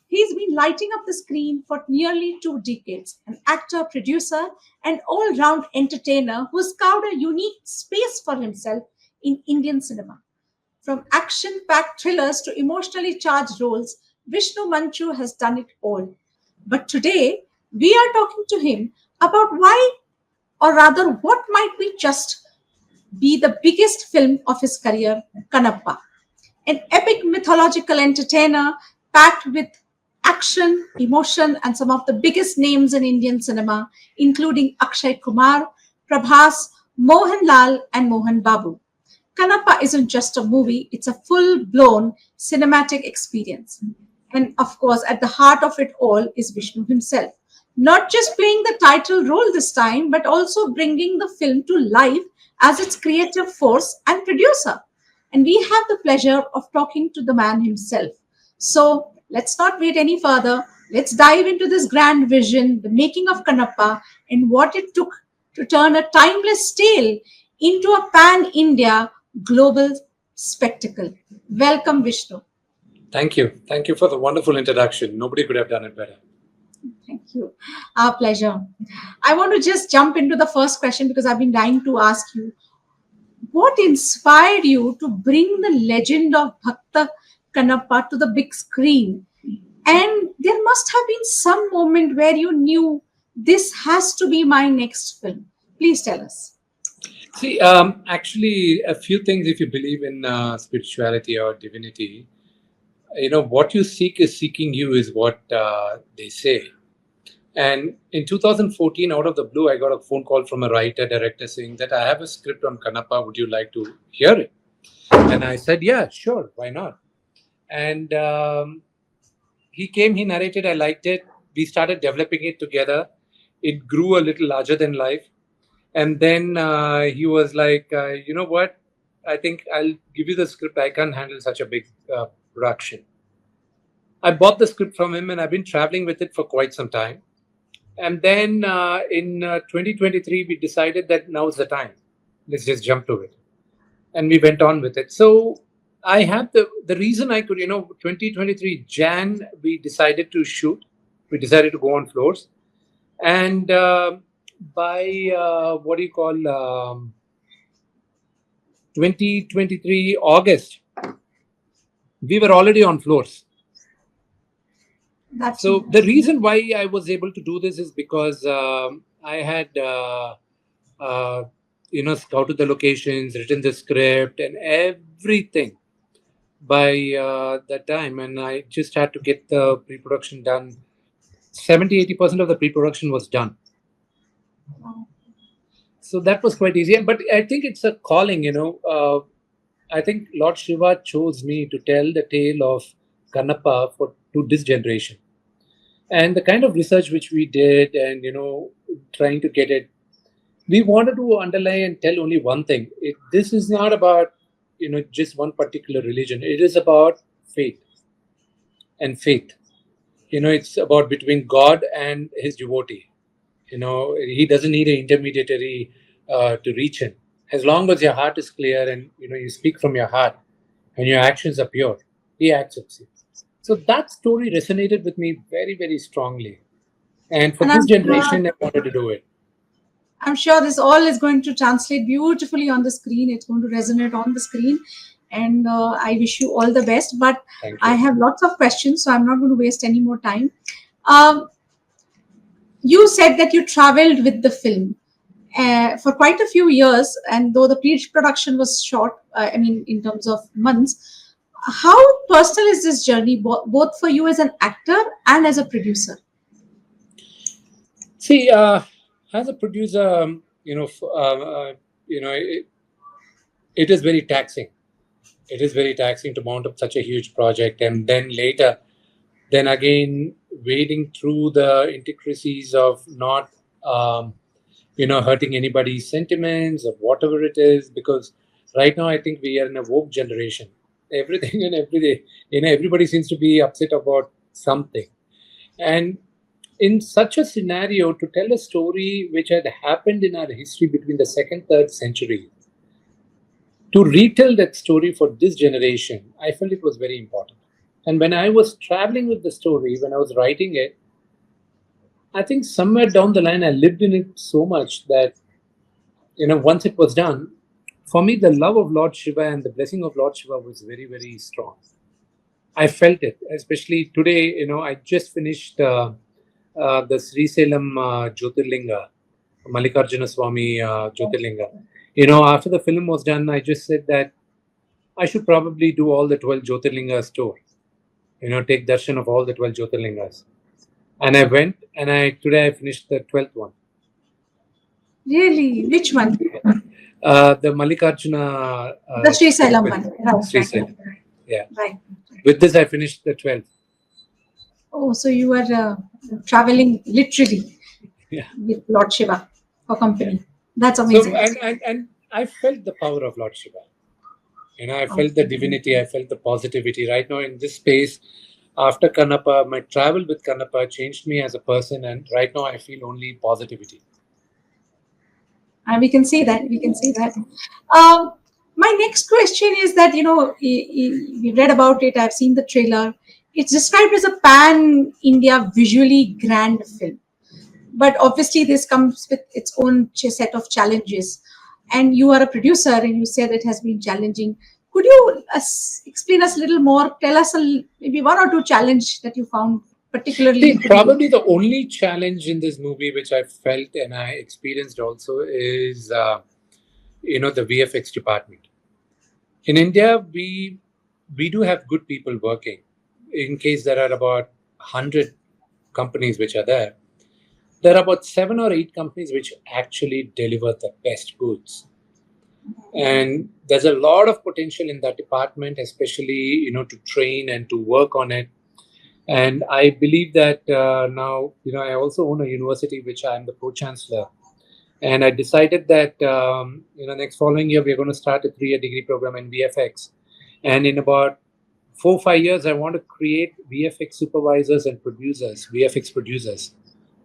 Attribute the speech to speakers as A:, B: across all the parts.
A: He's been lighting up the screen for nearly 2 decades, an actor, producer, and all round entertainer who's carved a unique space for himself in Indian cinema. From action packed thrillers to emotionally charged roles, Vishnu Manchu has done it all. But today, we are talking to him about why, or rather, what might be just be the biggest film of his career, Kannappa, an epic mythological entertainer packed with action, emotion, and some of the biggest names in Indian cinema, including Akshay Kumar, Prabhas, Mohanlal, and Mohan Babu. Kannappa isn't just a movie, it's a full blown cinematic experience. And of course, at the heart of it all is Vishnu himself. Not just playing the title role this time, but also bringing the film to life as its creative force and producer. And we have the pleasure of talking to the man himself. So let's not wait any further. Let's dive into this grand vision, the making of Kannappa, and what it took to turn a timeless tale into a pan India global spectacle. Welcome, Vishnu.
B: Thank you. Thank you for the wonderful introduction. Nobody could have done it better.
A: Thank you. Our pleasure. I want to just jump into the first question because I've been dying to ask you what inspired you to bring the legend of Bhakta Kannappa to the big screen? And there must have been some moment where you knew this has to be my next film. Please tell us.
B: See, actually, a few things if you believe in spirituality or divinity, what you seek is seeking you, is what they say. And in 2014, out of the blue, I got a phone call from a writer director saying that I have a script on Kannappa. Would you like to hear it? And I said, yeah, sure. Why not? And he came, he narrated. I liked it. We started developing it together. It grew a little larger than life. And then he was like, you know what? I think I'll give you the script. I can't handle such a big production. I bought the script from him and I've been traveling with it for quite some time. And then in 2023, we decided that now's the time. Let's just jump to it. And we went on with it. So I have the reason I could, 2023 Jan, we decided to shoot. We decided to go on floors. And by 2023 August, we were already on floors. So the reason why I was able to do this is because I had, scouted the locations, written the script and everything by that time. And I just had to get the pre-production done. 70-80% of the pre-production was done. So that was quite easy. But I think it's a calling, I think Lord Shiva chose me to tell the tale of Kannappa to this generation. And the kind of research which we did and, trying to get it, we wanted to underline and tell only one thing. This is not about, just one particular religion. It is about faith and faith. It's about between God and his devotee. He doesn't need an intermediary to reach him. As long as your heart is clear and, you speak from your heart and your actions are pure, he accepts you. So that story resonated with me very, very strongly. And for this generation, I wanted to do it.
A: I'm sure this all is going to translate beautifully on the screen. It's going to resonate on the screen. And I wish you all the best. But I have lots of questions, so I'm not going to waste any more time. You said that you traveled with the film for quite a few years. And though the pre-production was short, in terms of months, how personal is this journey, both for you as an actor and as a producer?
B: See, as a producer, it is very taxing. It is very taxing to mount up such a huge project, and then later, then again, wading through the intricacies of not, hurting anybody's sentiments or whatever it is. Because right now, I think we are in a woke generation. Everything and every day, everybody seems to be upset about something. And in such a scenario, to tell a story which had happened in our history between the 2nd, 3rd century, to retell that story for this generation, I felt it was very important. And when I was traveling with the story, when I was writing it, I think somewhere down the line, I lived in it so much that, once it was done, for me, the love of Lord Shiva and the blessing of Lord Shiva was very, very strong. I felt it, especially today. I just finished the Sri Salem Jyotirlinga, Mallikarjuna Swami Jyotirlinga. After the film was done, I just said that I should probably do all the 12 Jyotirlingas tour. Take darshan of all the 12 Jyotirlingas. And I went, and today I finished the 12th one.
A: Really? Which one?
B: The Mallikarjuna.
A: The Sri Salem one. Right,
B: Sri
A: right,
B: Salem. Yeah.
A: right.
B: With this, I finished the 12th.
A: Oh, so you were traveling literally
B: Yeah.
A: with Lord Shiva for company.
B: Yeah.
A: That's
B: So,
A: amazing.
B: and I felt the power of Lord Shiva. I felt the divinity, I felt the positivity. Right now in this space, after Kannappa, my travel with Kannappa changed me as a person, and right now I feel only positivity.
A: And we can see that. We can see that. Um, my next question is that, we read about it. I've seen the trailer. It's described as a pan-India visually grand film. But obviously, this comes with its own set of challenges. And you are a producer, and you said it has been challenging. Could you explain us a little more? Tell us maybe one or two challenges that you found particularly.
B: Probably the only challenge in this movie which I felt and I experienced also is, the VFX department. In India, we do have good people working. In case there are about 100 companies which are there are about 7 or 8 companies which actually deliver the best goods. And there's a lot of potential in that department, especially, to train and to work on it. And I believe that now, I also own a university which I'm the pro-chancellor. And I decided that, next following year, we're going to start a 3-year degree program in VFX. And in about 4 or 5 years, I want to create VFX supervisors and producers, VFX producers,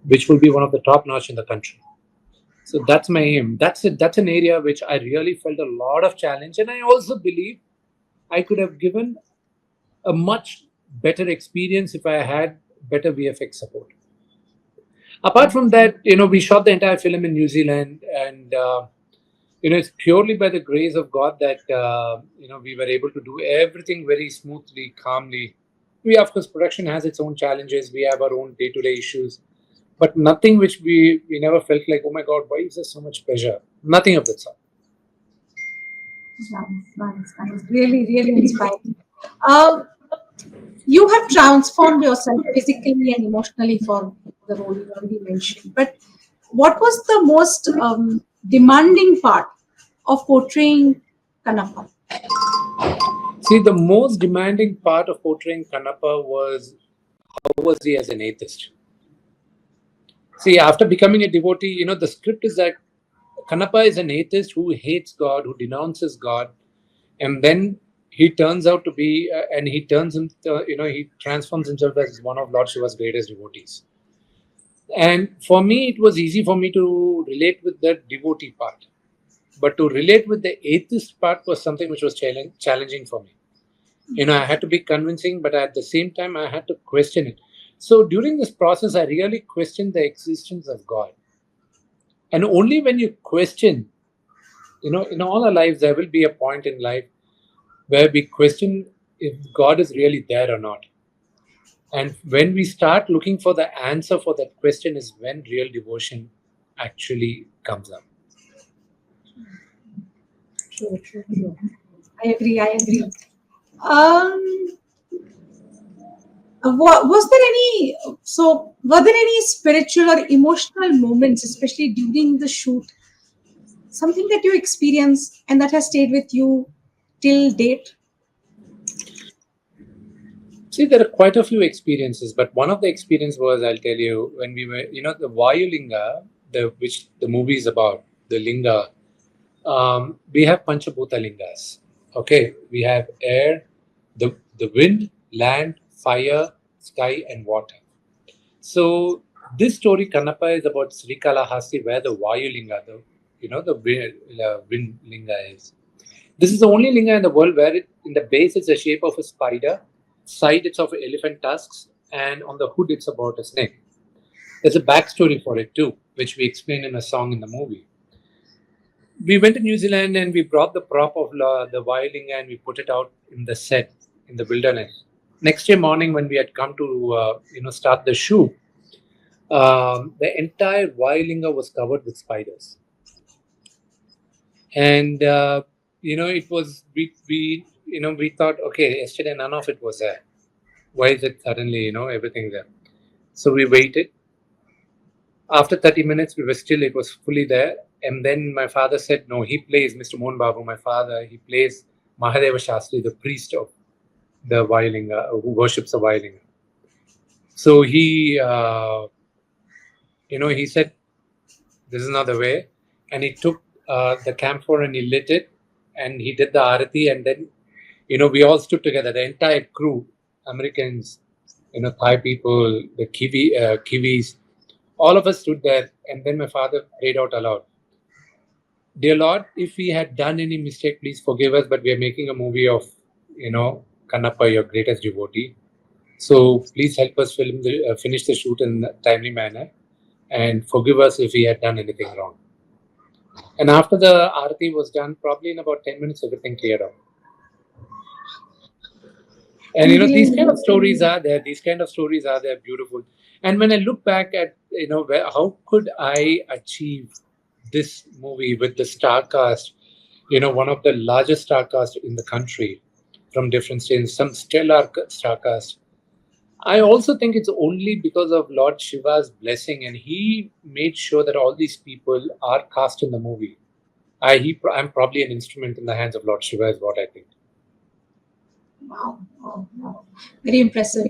B: which will be one of the top notch in the country. So that's my aim. That's it. That's an area which I really felt a lot of challenge. And I also believe I could have given a much better experience if I had better VFX support. Apart from that, we shot the entire film in New Zealand, and it's purely by the grace of God that we were able to do everything very smoothly, calmly. Of course, production has its own challenges. We have our own day-to-day issues, but nothing which we never felt like, oh my God, why is there so much pressure? Nothing of that sort.
A: Nice. Really, really inspiring. You have transformed yourself physically and emotionally for the role you already mentioned. But what was the most demanding part of portraying Kannappa?
B: See, the most demanding part of portraying Kannappa was how was he as an atheist. See, after becoming a devotee, the script is that Kannappa is an atheist who hates God, who denounces God, and then he turns out to be, and he turns him, he transforms himself as one of Lord Shiva's greatest devotees. And for me, it was easy for me to relate with the devotee part, but to relate with the atheist part was something which was challenging for me. I had to be convincing, but at the same time, I had to question it. So during this process, I really questioned the existence of God. And only when you question, in all our lives, there will be a point in life where we question if God is really there or not. And when we start looking for the answer for that question is when real devotion actually comes up.
A: True. I agree. Were there any spiritual or emotional moments, especially during the shoot, something that you experienced and that has stayed with you till date?
B: See, there are quite a few experiences, but one of the experiences was, I'll tell you, when we were, the Vayulinga, which the movie is about, the linga, we have Panchabhuta lingas. Okay, we have air, the wind, land, fire, sky, and water. So this story, Kannappa, is about Srikalahasti, where the Vayulinga, the wind linga is. This is the only linga in the world where in the base it's the shape of a spider, side it's of elephant tusks, and on the hood it's about a snake. There's a backstory for it too, which we explain in a song in the movie. We went to New Zealand and we brought the prop of the violin and we put it out in the set in the wilderness. Next day morning, when we had come to start the shoot, the entire Vailinga was covered with spiders, and it was we thought, okay, yesterday none of it was there. Why is it suddenly everything there? So we waited. After 30 minutes, we were still, it was fully there. And then my father said, no, he plays, Mr. Mohan Babu, my father, he plays Mahadeva Shastri, the priest of the Vailinga, who worships the Vailinga. So he said, this is not the way. And he took the camphor and he lit it and he did the arati. And then, we all stood together, the entire crew, Americans, Thai people, the Kiwis, all of us stood there. And then my father prayed out aloud. Dear Lord, if we had done any mistake, please forgive us. But we are making a movie of, Kannappa, your greatest devotee. So please help us finish the shoot in a timely manner, and forgive us if we had done anything wrong. And after the arati was done, probably in about 10 minutes, everything cleared up. And these kind of stories are there. These kind of stories are there, beautiful. And when I look back at how could I achieve this movie with the star cast, one of the largest star cast in the country from different states, some stellar star cast. I also think it's only because of Lord Shiva's blessing, and he made sure that all these people are cast in the movie. I'm probably an instrument in the hands of Lord Shiva, is what I think.
A: Wow, wow. Very impressive.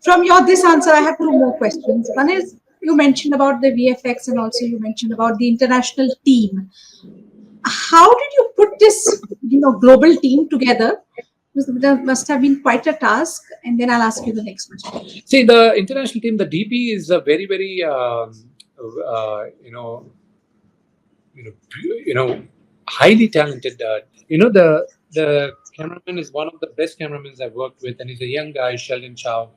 A: From this answer, I have two more questions. One is, you mentioned about the VFX and also you mentioned about the international team. How did you put this, global team together? There must have been quite a task. And then I'll ask you the next question.
B: See, the international team, the DP is a very, very, highly talented. The cameraman is one of the best cameramans I've worked with, and he's a young guy, Sheldon Chow.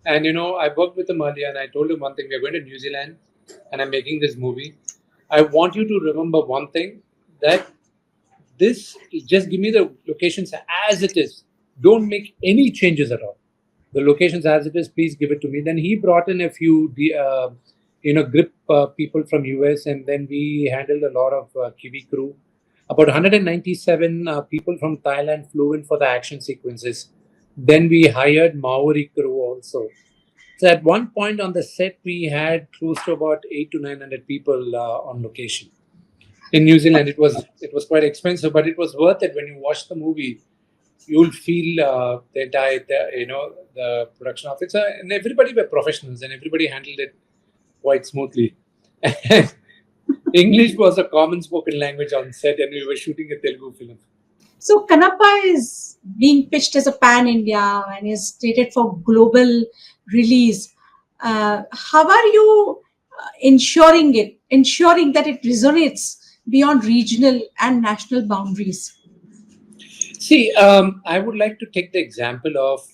B: And I worked with him earlier, and I told him one thing: we are going to New Zealand, and I'm making this movie. I want you to remember one thing, that just give me the locations as it is. Don't make any changes at all. The locations as it is, please give it to me. Then he brought in a few, grip people from US, and then we handled a lot of Kiwi crew. About 197 people from Thailand flew in for the action sequences. Then we hired Maori crew also. So at one point on the set, we had close to about 800 to 900 people on location. In New Zealand, it was quite expensive, but it was worth it. When you watch the movie, you'll feel the entire, the production of it. And everybody were professionals, and everybody handled it quite smoothly. English was a common spoken language on set, and we were shooting a Telugu film.
A: So Kannappa is being pitched as a pan-India and is slated for global release. How are you ensuring that it resonates beyond regional and national boundaries?
B: See, I would like to take the example of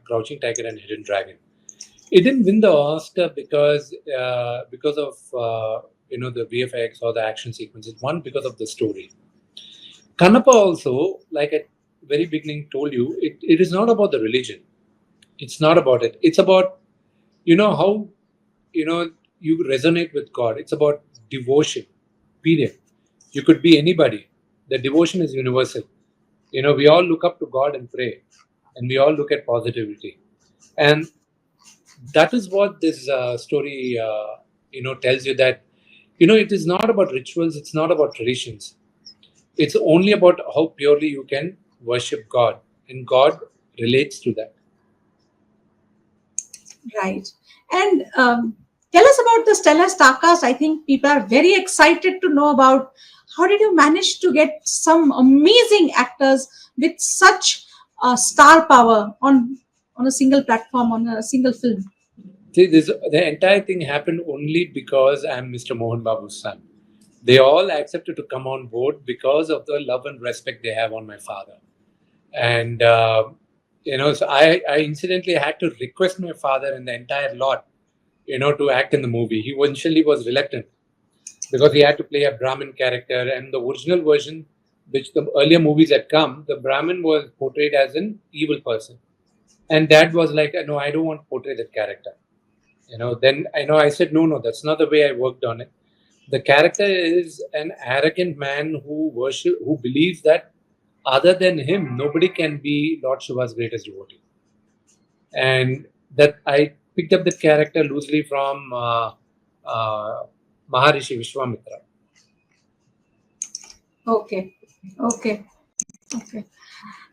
B: Crouching Tiger and Hidden Dragon. It didn't win the Oscar because of the VFX or the action sequence. It won because of the story. Kannappa also, like at very beginning told you, it is not about the religion. It's not about it. It's about how you resonate with God. It's about devotion. Period. You could be anybody. The devotion is universal. We all look up to God and pray, and we all look at positivity, and that is what this story tells you, that it is not about rituals. It's not about traditions. It's only about how purely you can worship God, and God relates to that.
A: Right. And tell us about the stellar starcast. I think people are very excited to know about how did you manage to get some amazing actors with such star power on a single platform, on a single film.
B: See, the entire thing happened only because I'm Mr. Mohan Babu's son. They all accepted to come on board because of the love and respect they have on my father. And So I incidentally had to request my father and the entire lot, to act in the movie. He initially was reluctant because he had to play a Brahmin character, and the original version, which the earlier movies had come, the Brahmin was portrayed as an evil person, and Dad was like, "No, I don't want to portray that character." Then I said, "No, no, that's not the way I worked on it. The character is an arrogant man who believes that other than him, nobody can be Lord Shiva's greatest devotee." And that I picked up that character loosely from uh, Maharishi Vishwamitra.
A: Okay, okay, okay.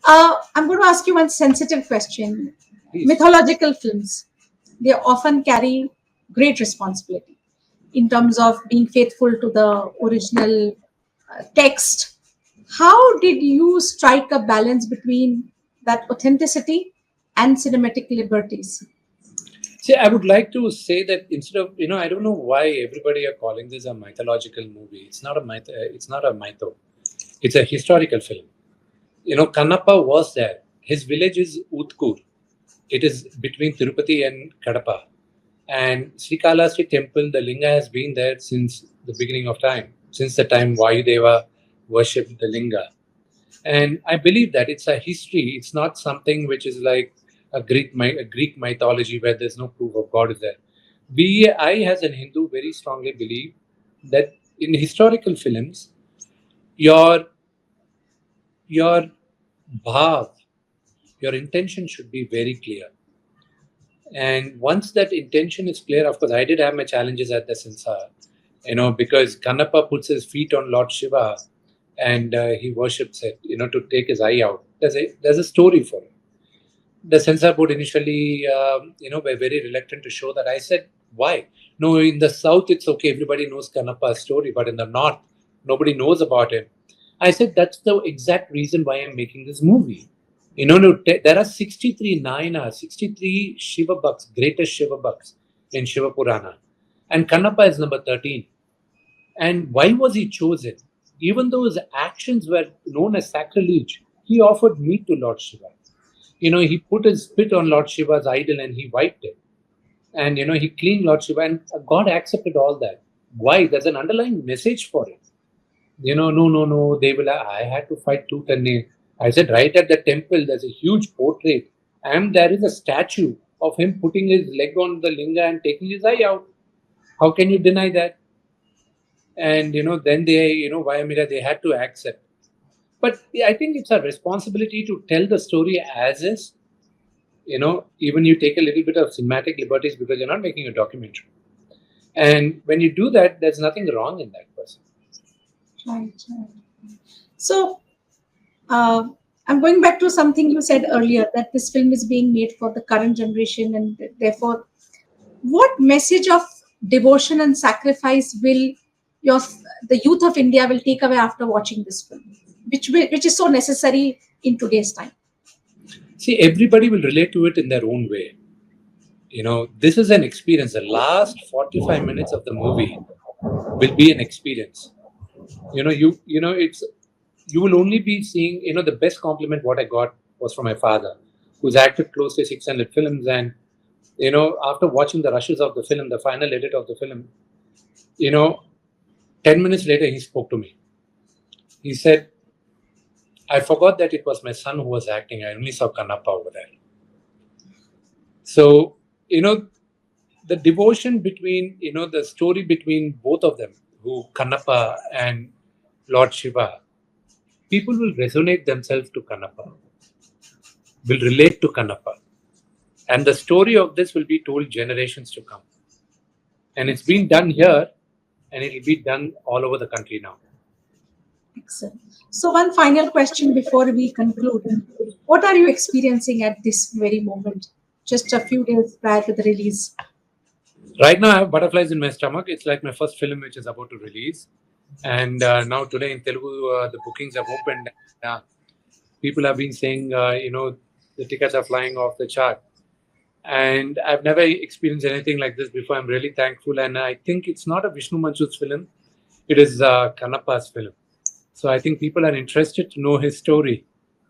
A: I'm going to ask you one sensitive question.
B: Please.
A: Mythological films, they often carry great responsibility in terms of being faithful to the original text. How did you strike a balance between that authenticity and cinematic liberties?
B: See, I would like to say that instead of, I don't know why everybody are calling this a mythological movie. It's not a myth. It's not a mytho. It's a historical film. Kannappa was there. His village is Utkur. It is between Tirupati and Kadapa. And Srikalahasti temple, the linga has been there since the beginning of time, since the time Vayudeva worshipped the linga. And I believe that it's a history. It's not something which is like a Greek mythology where there's no proof of God is there. I, as an Hindu, very strongly believe that in historical films, your your bhav, your intention should be very clear. And once that intention is clear, of course, I did have my challenges at the censor, because Kannappa puts his feet on Lord Shiva and he worships it, to take his eye out. There's a story for it. The censor board initially, were very reluctant to show that. I said, why? No, in the south, it's okay. Everybody knows Kannappa's story, but in the north, nobody knows about him. I said, that's the exact reason why I'm making this movie. There are 63 Nayanas, 63 Shiva Bhakts, greatest Shiva Bhakts in Shiva Purana. And Kannappa is number 13. And why was he chosen? Even though his actions were known as sacrilege, he offered meat to Lord Shiva. He put his spit on Lord Shiva's idol and he wiped it. And, he cleaned Lord Shiva, and God accepted all that. Why? There's an underlying message for it. No, they will. I had to fight tooth and nail. I said, right at the temple, there's a huge portrait, and there is a statue of him putting his leg on the linga and taking his eye out. How can you deny that? And then they, Vayamira, they had to accept. But I think it's a responsibility to tell the story as is. Even you take a little bit of cinematic liberties because you're not making a documentary. And when you do that, there's nothing wrong in that person.
A: Right. So, I'm going back to something you said earlier, that this film is being made for the current generation, and therefore, what message of devotion and sacrifice will the youth of India will take away after watching this film, which is so necessary in today's time?
B: See, everybody will relate to it in their own way. This is an experience. The last 45 minutes of the movie will be an experience. You will only be seeing, the best compliment what I got was from my father, who's acted close to 600 films. And, after watching the rushes of the film, the final edit of the film, 10 minutes later, he spoke to me. He said, I forgot that it was my son who was acting. I only saw Kannappa over there. So, the devotion between, the story between both of them, Kannappa and Lord Shiva, people will resonate themselves to Kannappa, will relate to Kannappa. And the story of this will be told generations to come. And it's been done here, and it will be done all over the country now.
A: Excellent. So one final question before we conclude. What are you experiencing at this very moment, just a few days prior to the release?
B: Right now, I have butterflies in my stomach. It's like my first film which is about to release. And now today in Telugu, the bookings have opened. People have been saying, the tickets are flying off the chart. And I've never experienced anything like this before. I'm really thankful. And I think it's not a Vishnu Manchu's film. It is Kannappa's film. So I think people are interested to know his story.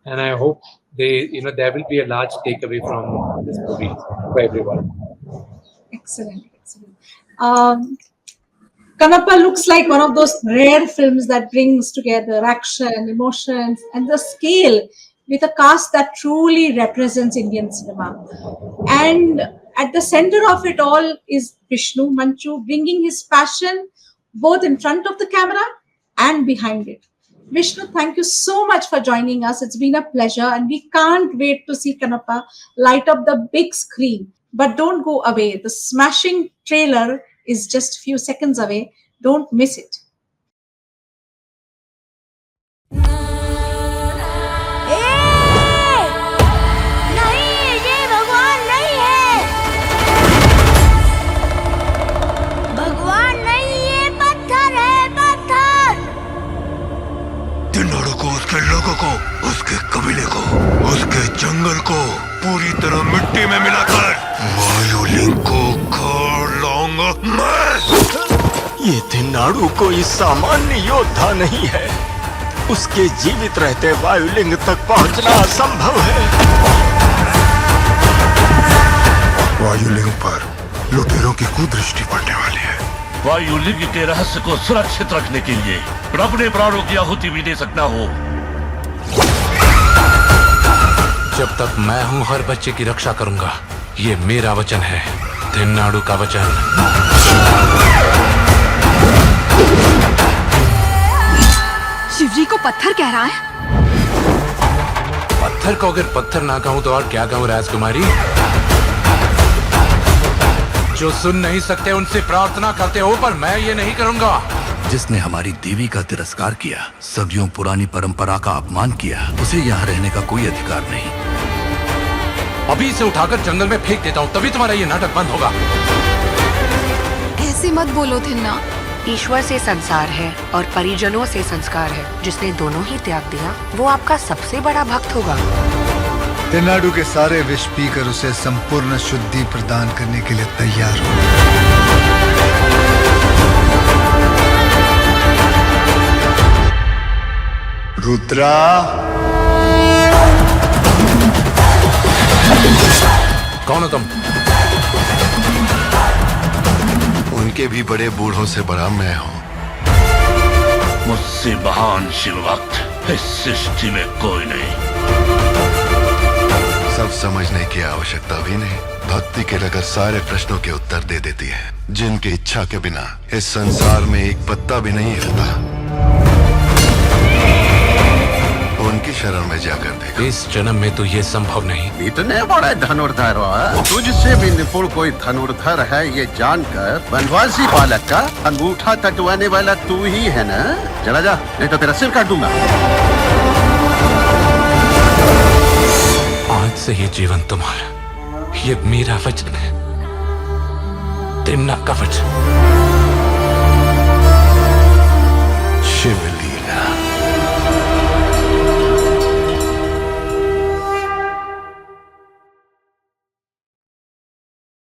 B: and I hope there will be a large takeaway from this movie for everyone.
A: Excellent, excellent. Um, Kannappa looks like one of those rare films that brings together action, emotions, and the scale with a cast that truly represents Indian cinema. And at the center of it all is Vishnu Manchu bringing his passion both in front of the camera and behind it. Vishnu, thank you so much for joining us. It's been a pleasure, and we can't wait to see Kannappa light up the big screen. But don't go away. The smashing trailer is just a few seconds away. Don't miss it.
C: नहीं, ये भगवान नहीं है। भगवान नहीं, ये पत्थर है, पत्थर।
D: तिनोड़ों को, उसके लोगों को, उसके कबीले को, उसके जंगल को पूरी तरह मिट्टी में मिलाकर वायुलिंग को खोल लाऊंगा मैं। ये तिनाड़ू कोई सामान्य योद्धा नहीं है। उसके जीवित रहते वायुलिंग तक पहुंचना असंभव है। वायुलिंग पर लुटेरों की कुदृष्टि पड़ने वाली है।
E: वायुलिंग के रहस्य को सुरक्षित रखने के लिए अपने प्राणों की आहुति भी दे सकता हो।
F: जब तक मैं हूँ हर बच्चे की रक्षा करूंगा। ये मेरा वचन है, तिनाड़ू का वचन।
G: शिवजी को पत्थर कह रहा है?
F: पत्थर को अगर पत्थर ना कहूँ तो और क्या कहूँ राजकुमारी? जो सुन नहीं सकते उनसे प्रार्थना करते हो, पर मैं ये नहीं करूंगा।
D: जिसने हमारी देवी का तिरस्कार किया, सदियों पुरानी परंपरा का अपमान किया, उसे यहाँ रहने का कोई अधिकार नहीं।
F: अभी इसे उठाकर जंगल में फेंक देता हूँ, तभी तुम्हारा ये नाटक बंद होगा।
G: ऐसे मत बोलो थिन्ना।
H: ईश्वर से संसार है और परिजनों से संस्कार है। जिसने दोनों ही त्याग दिया वो आपका सबसे बड़ा भक्त होगा।
I: तिनाडु के सारे विष पीकर उसे संपूर्ण शुद्धि प्रदान करने के लिए तैयार हो। रुद्रा,
F: कौन हो तुम?
D: उनके भी बड़े बूढ़ों से बड़ा मैं हूँ।
E: मुझसे महान शिव भक्त इस सृष्टि में कोई नहीं।
D: सब समझने की आवश्यकता भी नहीं। भक्ति के लगन सारे प्रश्नों के उत्तर दे देती है। जिनकी इच्छा के बिना इस संसार में एक पत्ता भी नहीं हिलता, उनकी शरण में जाकर देखो।
F: इस जन्म में तो ये संभव नहीं।
J: इतने बड़े धनुर्धर हो, तुझसे भी निपुण कोई धनुर्धर है ये जानकर वनवासी बालक का अंगूठा कटवाने वाला तू ही है ना? चला जा, नहीं तो तेरा सिर काट दूंगा।
F: आज से ये जीवन तुम्हारा, ये मेरा वचन है, तिन्ना का वचन।